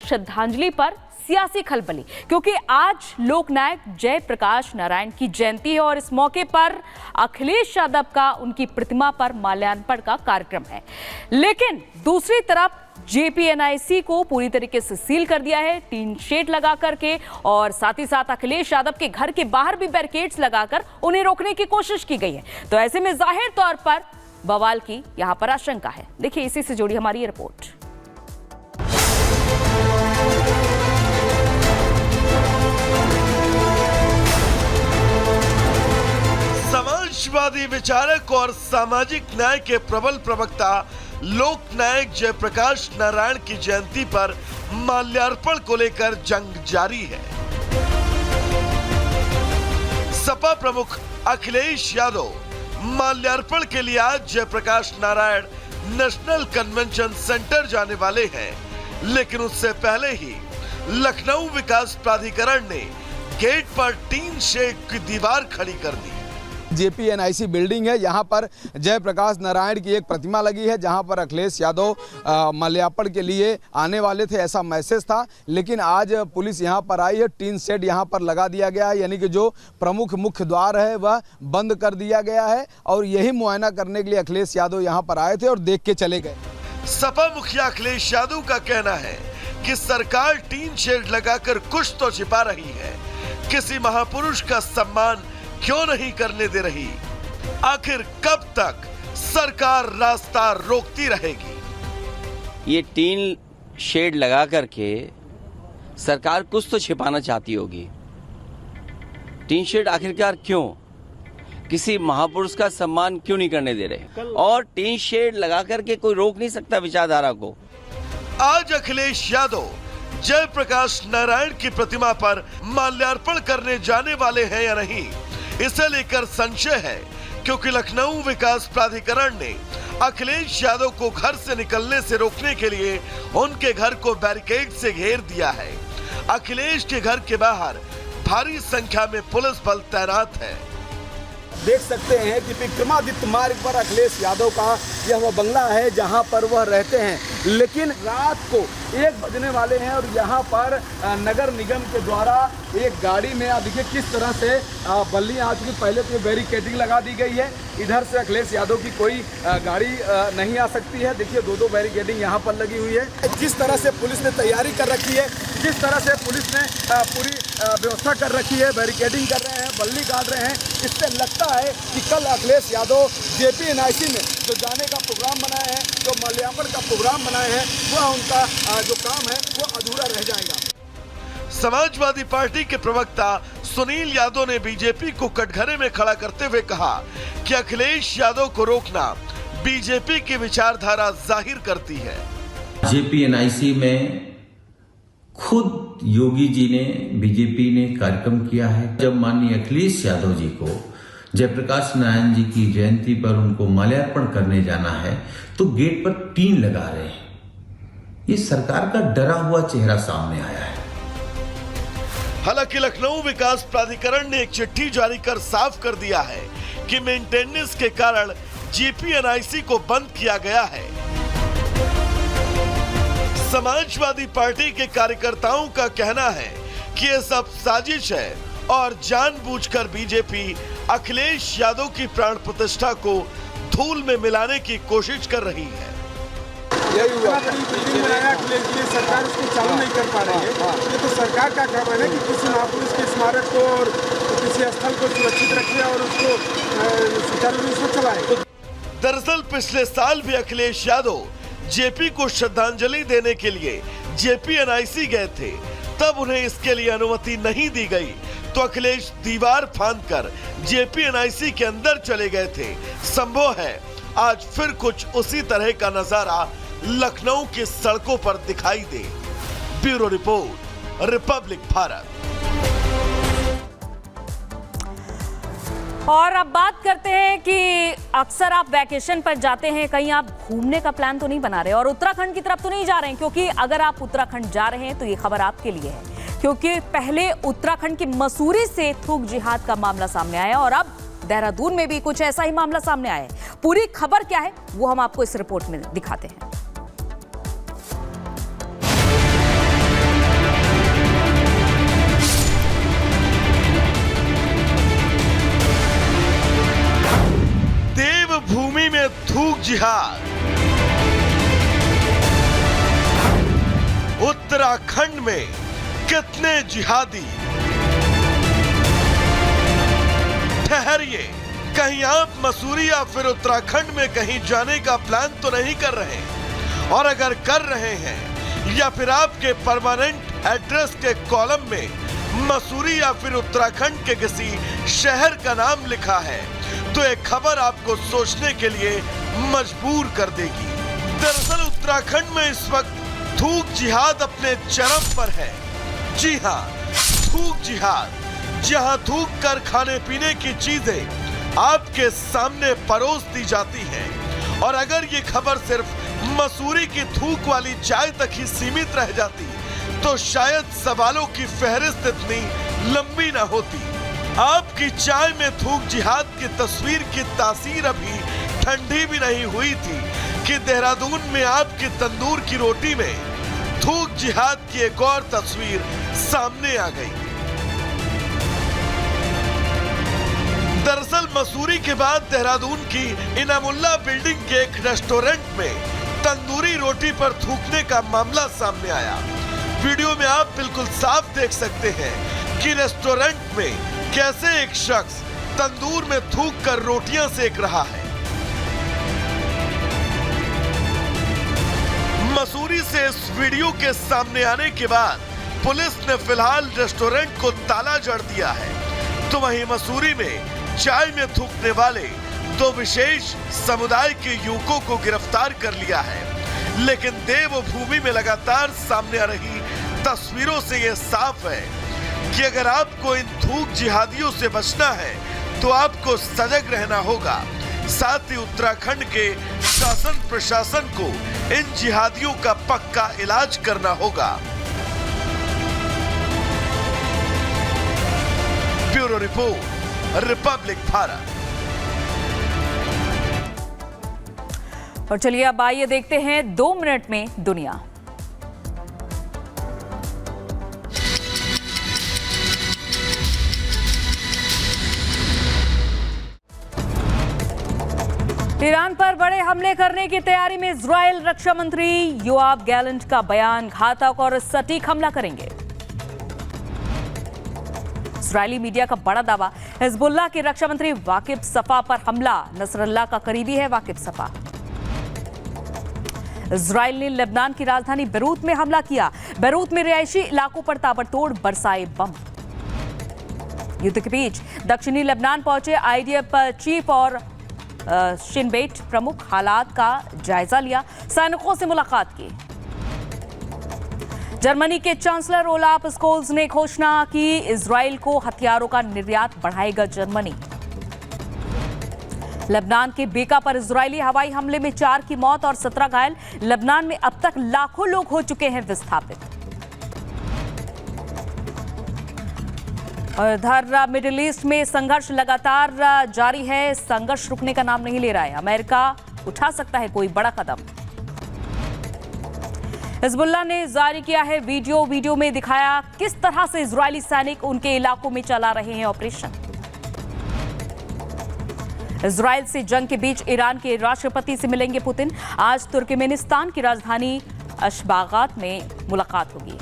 श्रद्धांजलि पर सियासी खलबली, क्योंकि आज लोकनायक जयप्रकाश नारायण की जयंती है और इस मौके पर अखिलेश यादव का उनकी प्रतिमा पर माल्यार्पण का कार्यक्रम है। लेकिन दूसरी तरफ जेपीएनआईसी को पूरी तरीके से सील कर दिया है, टीन शेड लगा करके, और साथ ही साथ अखिलेश यादव के घर के बाहर भी बैरिकेड्स लगाकर उन्हें रोकने की कोशिश की गई है। तो ऐसे में जाहिर तौर पर बवाल की यहां पर आशंका है। देखिए, इसी से जुड़ी हमारी ये रिपोर्ट। समाजवादी विचारक और सामाजिक न्याय के प्रबल प्रवक्ता लोकनायक जयप्रकाश नारायण की जयंती पर माल्यार्पण को लेकर जंग जारी है। सपा प्रमुख अखिलेश यादव माल्यार्पण के लिए आज Jayaprakash Narayan national convention centre जाने वाले हैं, लेकिन उससे पहले ही लखनऊ विकास प्राधिकरण ने गेट पर टीन शेड की दीवार खड़ी कर दी। जेपीएनआईसी बिल्डिंग है, यहाँ पर जयप्रकाश नारायण की एक प्रतिमा लगी है, जहाँ पर अखिलेश यादव माल्यार्पण के लिए आने वाले थे, ऐसा मैसेज था। लेकिन आज पुलिस यहाँ पर आई है, टीन शेड यहाँ पर लगा दिया गया है, यानी कि जो प्रमुख मुख्य द्वार है वह बंद कर दिया गया है, और यही मुआयना करने के लिए अखिलेश यादव यहाँ पर आए थे और देख के चले गए। सपा मुखिया अखिलेश यादव का कहना है कि सरकार टीन शेड लगाकर कुछ तो छिपा रही है, किसी महापुरुष का सम्मान क्यों नहीं करने दे रही। आखिर कब तक सरकार रास्ता रोकती रहेगी। ये टीन शेड लगा करके सरकार कुछ तो छिपाना चाहती होगी। टीन शेड आखिरकार क्यों, किसी महापुरुष का सम्मान क्यों नहीं करने दे रहे, और टीन शेड लगा करके कोई रोक नहीं सकता विचारधारा को। आज अखिलेश यादव जयप्रकाश नारायण की प्रतिमा पर माल्यार्पण करने जाने वाले हैं या नहीं, इसे लेकर संशय है, क्योंकि लखनऊ विकास प्राधिकरण ने अखिलेश यादव को घर से निकलने से रोकने के लिए उनके घर को बैरिकेड से घेर दिया है। अखिलेश के घर के बाहर भारी संख्या में पुलिस बल तैनात है। देख सकते हैं कि विक्रमादित्य मार्ग पर अखिलेश यादव का यह वह बंगला है जहां पर वह रहते हैं, लेकिन रात को 1 बजने वाले हैं और यहां पर नगर निगम के द्वारा एक गाड़ी में, आप देखिए किस तरह से बल्लियां आ चुकी, पहले तो बैरिकेडिंग लगा दी गई है, इधर से अखिलेश यादव की कोई गाड़ी नहीं आ सकती है। देखिए 2-2 बैरिकेडिंग यहाँ पर लगी हुई है। जिस तरह से पुलिस ने तैयारी कर रखी है, जिस तरह से पुलिस ने पूरी व्यवस्था कर रखी है, बैरिकेडिंग कर रहे हैं, बल्ली गाड़ रहे हैं, इससे लगता है कि कल अखिलेश यादव जेपीएनआईसी में जो जाने का प्रोग्राम बनाए हैं, जो माल्यार्पण का प्रोग्राम बनाए हैं, वह उनका जो काम है वो अधूरा रह जाएगा। समाजवादी पार्टी के प्रवक्ता सुनील यादव ने बीजेपी को कटघरे में खड़ा करते हुए कहा कि अखिलेश यादव को रोकना बीजेपी की विचारधारा जाहिर करती है। जेपीएनआईसी में खुद योगी जी ने, बीजेपी ने कार्यक्रम किया है। जब माननीय अखिलेश यादव जी को जयप्रकाश नारायण जी की जयंती पर उनको माल्यार्पण करने जाना है, तो गेट पर टीन लगा रहे हैं। ये सरकार का डरा हुआ चेहरा सामने आया है। हालांकि लखनऊ विकास प्राधिकरण ने एक चिट्ठी जारी कर साफ कर दिया है कि मेंटेनेंस के कारण जेपीएनआईसी को बंद किया गया है। समाजवादी पार्टी के कार्यकर्ताओं का कहना है कि यह सब साजिश है और जानबूझकर बीजेपी अखिलेश यादव की प्राण प्रतिष्ठा को धूल में मिलाने की कोशिश कर रही है। यही हुआ, सरकार उसको चालू नहीं कर पा रही है। ये तो सरकार का काम है कि किसी महापुरुष के स्मारक को और किसी स्थल को सुरक्षित रखे और उसको सुचारू रूप से चलाए। दरअसल पिछले साल भी अखिलेश यादव जेपी को श्रद्धांजलि देने के लिए जेपीएनआईसी गए थे, तब उन्हें इसके लिए अनुमति नहीं दी गई, तो अखिलेश दीवार फांदकर जेपीएनआईसी के अंदर चले गए थे। संभव है आज फिर कुछ उसी तरह का नजारा लखनऊ की सड़कों पर दिखाई दे। Bureau report, Republic Bharat. और अब बात करते हैं कि अक्सर आप वैकेशन पर जाते हैं, कहीं आप घूमने का प्लान तो नहीं बना रहे और उत्तराखंड की तरफ तो नहीं जा रहे हैं, क्योंकि अगर आप उत्तराखंड जा रहे हैं तो ये खबर आपके लिए है, क्योंकि पहले उत्तराखंड के मसूरी से थूक जिहाद का मामला सामने आया और अब देहरादून में भी कुछ ऐसा ही मामला सामने आया है। पूरी खबर क्या है वो हम आपको इस रिपोर्ट में दिखाते हैं। उत्तराखंड में कितने जिहादी? ठहरिए, कहीं आप मसूरी या फिर उत्तराखंड में कहीं जाने का प्लान तो नहीं कर रहे? और अगर कर रहे हैं या फिर आपके परमानेंट एड्रेस के कॉलम में मसूरी या फिर उत्तराखंड के किसी शहर का नाम लिखा है, तो एक खबर आपको सोचने के लिए मजबूर कर देगी। दरअसल उत्तराखंड में इस वक्त थूक जिहाद अपने चरम पर है। जी हाँ, थूक जिहाद, जहां थूक कर खाने पीने की चीजें आपके सामने परोस दी जाती हैं। और अगर ये खबर सिर्फ मसूरी की थूक वाली चाय तक ही सीमित रह जाती तो शायद सवालों की फहरिस्त इतनी लंबी ना होती। आपकी चाय में थूक जिहाद की तस्वीर की तासीर अभी ठंडी भी नहीं हुई थी कि देहरादून में आपकी तंदूर की रोटी में थूक जिहाद की एक और तस्वीर सामने आ गई। दरअसल मसूरी के बाद देहरादून की इनामुल्ला बिल्डिंग के एक रेस्टोरेंट में तंदूरी रोटी पर थूकने का मामला सामने आया। वीडियो में आप बिल्कुल साफ देख सकते हैं कि रेस्टोरेंट में कैसे एक शख्स तंदूर में थूक कर रोटियां सेक रहा है। मसूरी से इस वीडियो के सामने आने के बाद पुलिस ने फिलहाल रेस्टोरेंट को ताला जड़ दिया है। तो वहीं मसूरी में चाय में थूकने वाले दो विशेष समुदाय के युवकों को गिरफ्तार कर लिया है। लेकिन देवभूमि में लगातार सामने आ रही तस्वीरों से यह साफ है कि अगर आपको इन थूक जिहादियों से बचना है तो आपको सजग रहना होगा। साथ ही उत्तराखंड के शासन प्रशासन को इन जिहादियों का पक्का इलाज करना होगा। Bureau report, Republic Bharat. और चलिए अब आइए देखते हैं 2 मिनट में दुनिया। ईरान पर बड़े हमले करने की तैयारी में इजरायल। रक्षा मंत्री योआव गैलेंट का बयान, घातक और सटीक हमला करेंगे। इजरायली मीडिया का बड़ा दावा, हिजबुल्लाह के रक्षा मंत्री वाकिब सफा पर हमला। नसरल्लाह का करीबी है वाकिब सफा। इजरायल ने लेबनान की राजधानी बेरूत में हमला किया। बेरूत में रिहायशी इलाकों पर ताबड़तोड़ बरसाए बम। युद्ध के बीच दक्षिणी लेबनान पहुंचे आईडीएफ चीफ और शिन बेट प्रमुख, हालात का जायजा लिया, सैनिकों से मुलाकात की। जर्मनी के चांसलर ओलाफ स्कोल्स ने घोषणा की, इजरायल को हथियारों का निर्यात बढ़ाएगा जर्मनी। लेबनान के बेका पर इजरायली हवाई हमले में 4 की मौत और 17 घायल। लेबनान में अब तक लाखों लोग हो चुके हैं विस्थापित। और इधर मिडिल ईस्ट में संघर्ष लगातार जारी है, संघर्ष रुकने का नाम नहीं ले रहा है। अमेरिका उठा सकता है कोई बड़ा कदम। हिजबुल्लाह ने जारी किया है वीडियो में दिखाया किस तरह से इजरायली सैनिक उनके इलाकों में चला रहे हैं ऑपरेशन। इजरायल से जंग के बीच ईरान के राष्ट्रपति से मिलेंगे पुतिन। आज तुर्कमेनिस्तान की राजधानी अशबागात में मुलाकात होगी।